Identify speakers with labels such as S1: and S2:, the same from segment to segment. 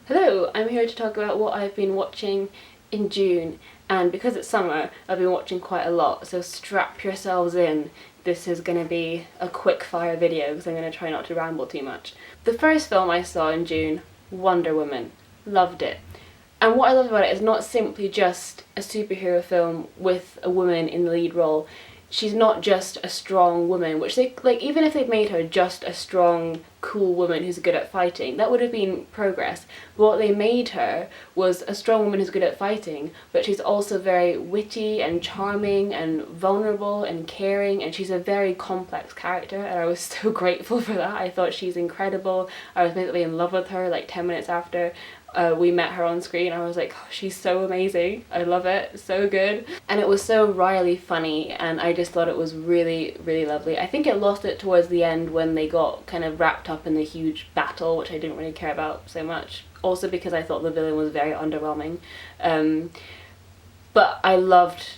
S1: Hello, I'm here to talk about what I've been watching in June, and because it's summer, I've been watching quite a lot, so strap yourselves in. This is going to be a quick fire video because I'm going to try not to ramble too much. The first film I saw in June, Wonder Woman. Loved it. And what I love about it is not simply just a superhero film with a woman in the lead role. She's not just a strong woman, which they, like, even if they'd made her just a strong, cool woman who's good at fighting, that would have been progress. But what they made her was a strong woman who's good at fighting, but she's also very witty and charming and vulnerable and caring, and she's a very complex character, and I was so grateful for that. I thought she's incredible. I was basically in love with her like 10 minutes after we met her on screen. I was like, oh, she's so amazing. I love it. So good. And it was so wryly funny, and I just thought it was really, really lovely. I think it lost it towards the end when they got kind of wrapped up in the huge battle, which I didn't really care about so much. Also because I thought the villain was very underwhelming. But I loved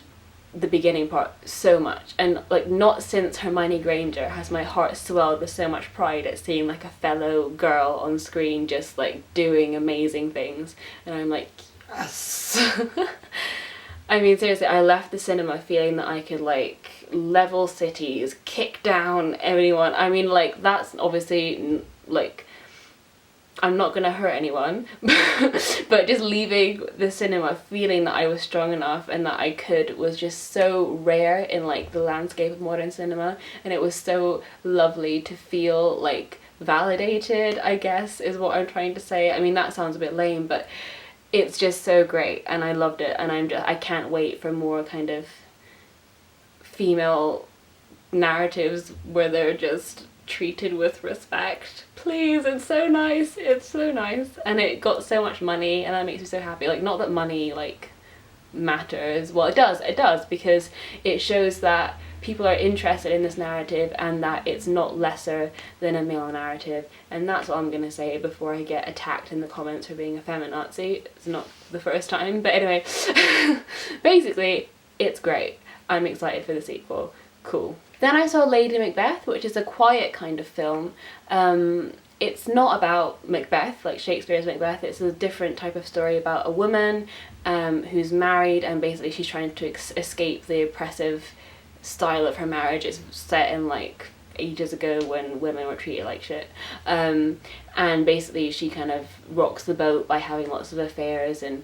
S1: the beginning part so much, and like, not since Hermione Granger has my heart swelled with so much pride at seeing like a fellow girl on screen just like doing amazing things, and I'm like, yes. I mean, seriously, I left the cinema feeling that I could like level cities, kick down anyone. I mean, like, that's obviously like, I'm not gonna hurt anyone, but just leaving the cinema feeling that I was strong enough and that I could was just so rare in like the landscape of modern cinema, and it was so lovely to feel like validated, I guess is what I'm trying to say. I mean, that sounds a bit lame, but it's just so great, and I loved it, and I can't wait for more kind of female narratives where they're just treated with respect. Please, it's so nice. It's so nice. And it got so much money, and that makes me so happy. Like, not that money like matters. Well, it does, because it shows that people are interested in this narrative and that it's not lesser than a male narrative. And that's what I'm gonna say before I get attacked in the comments for being a feminazi. It's not the first time, but anyway. Basically, it's great. I'm excited for the sequel. Cool. Then I saw Lady Macbeth, which is a quiet kind of film. It's not about Macbeth, like Shakespeare's Macbeth. It's a different type of story about a woman who's married, and basically she's trying to escape the oppressive style of her marriage. It's set in like ages ago when women were treated like shit. And basically she kind of rocks the boat by having lots of affairs and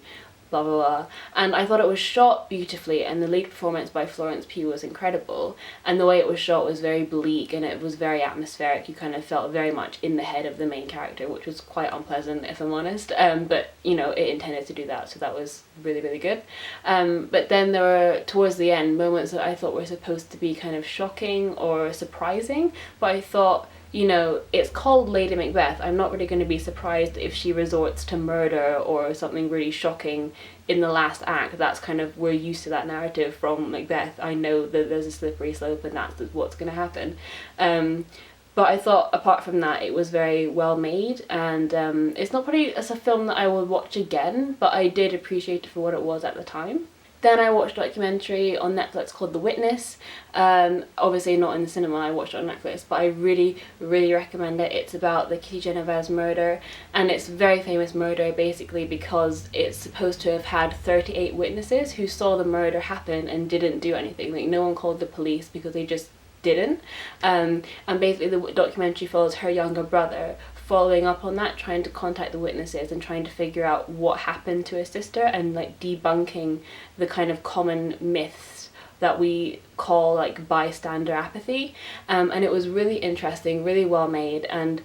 S1: blah blah blah. And I thought it was shot beautifully, and the lead performance by Florence Pugh was incredible, and the way it was shot was very bleak and it was very atmospheric. You kind of felt very much in the head of the main character, which was quite unpleasant if I'm honest, but you know, it intended to do that, so that was really, really good. But then there were, towards the end, moments that I thought were supposed to be kind of shocking or surprising, but I thought, you know, it's called Lady Macbeth. I'm not really going to be surprised if she resorts to murder or something really shocking in the last act. That's kind of, we're used to that narrative from Macbeth. I know that there's a slippery slope and that's what's going to happen. But I thought, apart from that, it was very well made, and it's not probably as a film that I will watch again, but I did appreciate it for what it was at the time. Then I watched a documentary on Netflix called The Witness. Obviously not in the cinema, I watched it on Netflix, but I really, really recommend it. It's about the Kitty Genovese murder, and it's a very famous murder basically because it's supposed to have had 38 witnesses who saw the murder happen and didn't do anything. Like, no one called the police because they just didn't. And basically the documentary follows her younger brother following up on that, trying to contact the witnesses and trying to figure out what happened to his sister, and like debunking the kind of common myths that we call like bystander apathy. And it was really interesting, really well made, and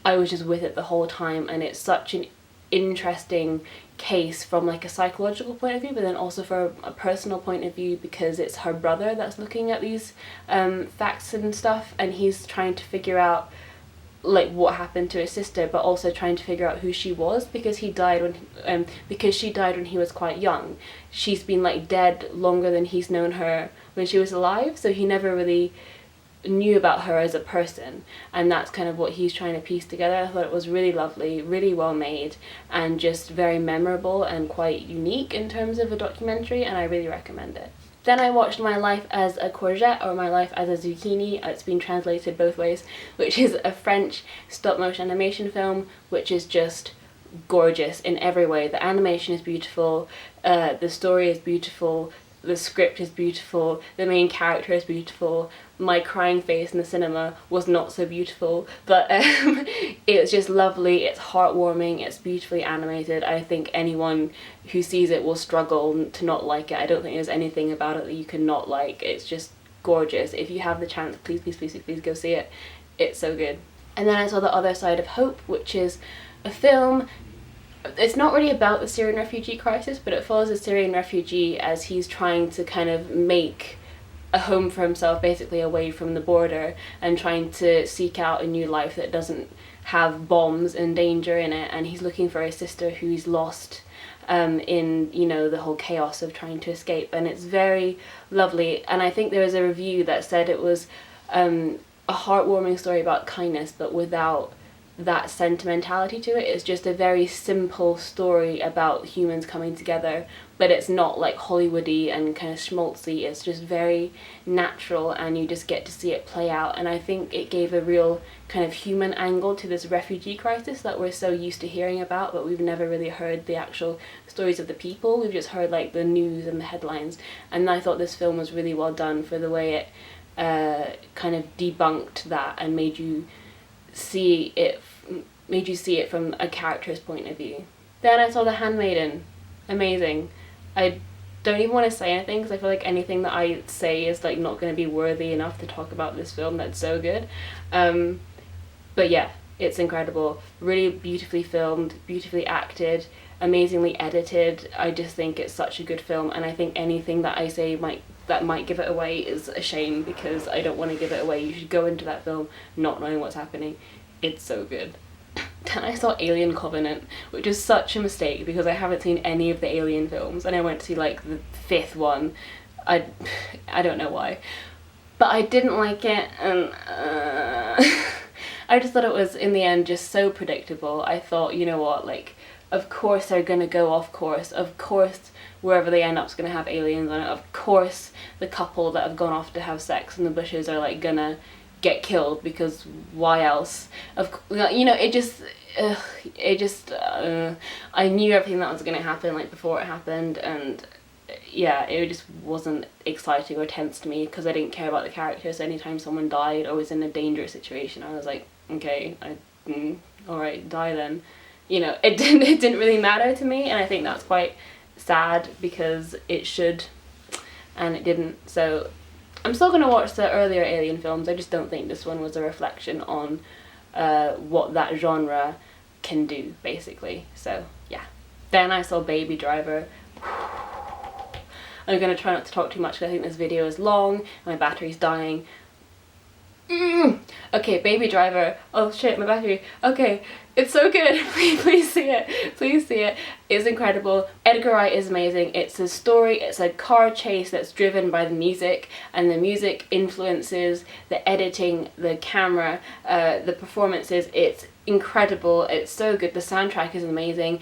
S1: I was just with it the whole time, and it's such an interesting case from like a psychological point of view, but then also for a personal point of view, because it's her brother that's looking at these facts and stuff, and he's trying to figure out like what happened to his sister, but also trying to figure out who she was, because he died when because she died when he was quite young. She's been like dead longer than he's known her when she was alive, so he never really knew about her as a person, and that's kind of what he's trying to piece together. I thought it was really lovely, really well made, and just very memorable and quite unique in terms of a documentary, and I really recommend it. Then I watched My Life as a Courgette, or My Life as a Zucchini, it's been translated both ways, which is a French stop motion animation film which is just gorgeous in every way. The animation is beautiful, the story is beautiful, the script is beautiful, the main character is beautiful. My crying face in the cinema was not so beautiful, but it's just lovely, it's heartwarming, it's beautifully animated. I think anyone who sees it will struggle to not like it. I don't think there's anything about it that you can not like. It's just gorgeous. If you have the chance, please, please, please, please go see it. It's so good. And then I saw The Other Side of Hope, which is a film. It's not really about the Syrian refugee crisis, but it follows a Syrian refugee as he's trying to kind of make a home for himself, basically away from the border, and trying to seek out a new life that doesn't have bombs and danger in it. And he's looking for his sister who he's lost in, you know, the whole chaos of trying to escape. And it's very lovely. And I think there was a review that said it was a heartwarming story about kindness, but without that sentimentality to it. It's just a very simple story about humans coming together, but it's not like Hollywoody and kind of schmaltzy. It's just very natural, and you just get to see it play out. And I think it gave a real kind of human angle to this refugee crisis that we're so used to hearing about, but we've never really heard the actual stories of the people. We've just heard like the news and the headlines. And I thought this film was really well done for the way it kind of debunked that and made you see it from a character's point of view. Then I saw The Handmaiden. Amazing. I don't even want to say anything because I feel like anything that I say is like not going to be worthy enough to talk about this film that's so good. But yeah, it's incredible. Really beautifully filmed, beautifully acted, amazingly edited. I just think it's such a good film, and I think anything that I say that might give it away is a shame, because I don't want to give it away. You should go into that film not knowing what's happening. It's so good. Then I saw Alien Covenant, which is such a mistake because I haven't seen any of the Alien films, and I went to see like the 5th one. I don't know why, but I didn't like it, and I just thought it was in the end just so predictable. I thought, you know what, like, of course they're gonna go off course. Of course wherever they end up is gonna have aliens on it. Of course the couple that have gone off to have sex in the bushes are like gonna get killed, because why else? You know, it just I knew everything that was gonna happen like before it happened, and yeah, it just wasn't exciting or tense to me because I didn't care about the characters. Anytime someone died or was in a dangerous situation, I was like, okay, alright, die then. You know, it didn't really matter to me, and I think that's quite sad because it should, and it didn't. So I'm still going to watch the earlier Alien films. I just don't think this one was a reflection on what that genre can do, basically. So yeah. Then I saw Baby Driver. I'm going to try not to talk too much because I think this video is long and my battery's dying. Okay, Baby Driver. Oh shit, my battery. Okay, it's so good. Please see it. Please see it. It's incredible. Edgar Wright is amazing. It's a story, it's a car chase that's driven by the music, and the music influences the editing, the camera, the performances. It's incredible. It's so good. The soundtrack is amazing.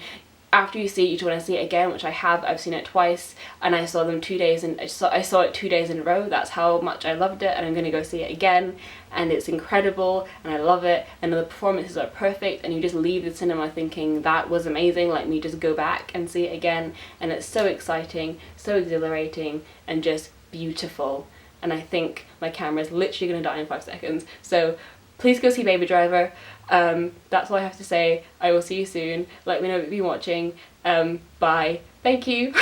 S1: After you see it, you just want to see it again, which I have. I've seen it twice, and I saw them 2 days, and I saw it 2 days in a row. That's how much I loved it, and I'm going to go see it again, and it's incredible, and I love it, and the performances are perfect, and you just leave the cinema thinking that was amazing. Let me just go back and see it again, and it's so exciting, so exhilarating, and just beautiful. And I think my camera is literally going to die in 5 seconds, so please go see Baby Driver. That's all I have to say. I will see you soon. Let me know what you've been watching. Bye. Thank you.